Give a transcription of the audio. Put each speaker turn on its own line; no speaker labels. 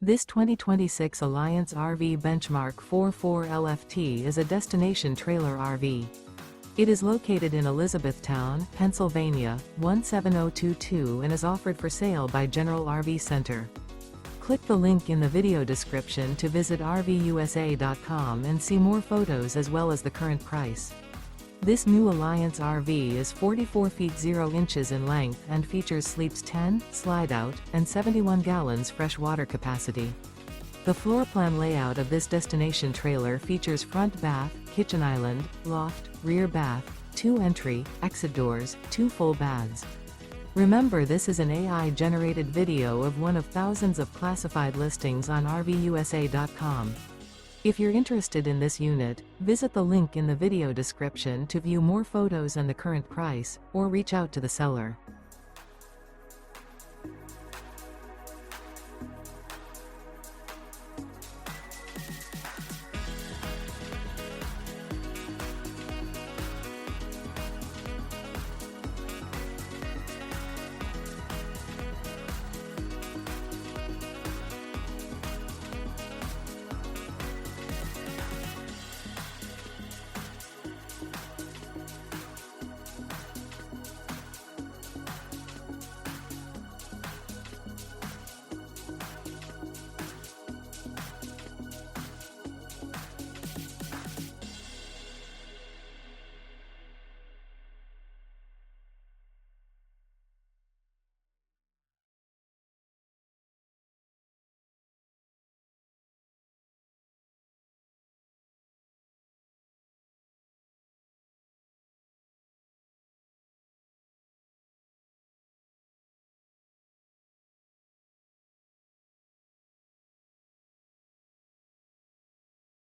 This 2026 Alliance RV Benchmark 44 LFT is a destination trailer RV. It is located in Elizabethtown, Pennsylvania, 17022 and is offered for sale by General RV Center. Click the link in the video description to visit RVUSA.com and see more photos as well as the current price. This new Alliance RV is 44 feet 0 inches in length and features sleeps 10, slide-out, and 71 gallons fresh water capacity. The floor plan layout of this destination trailer features front bath, kitchen island, loft, rear bath, 2 entry, exit doors, 2 full baths. Remember, this is an AI-generated video of one of thousands of classified listings on RVUSA.com. If you're interested in this unit, visit the link in the video description to view more photos and the current price, or reach out to the seller.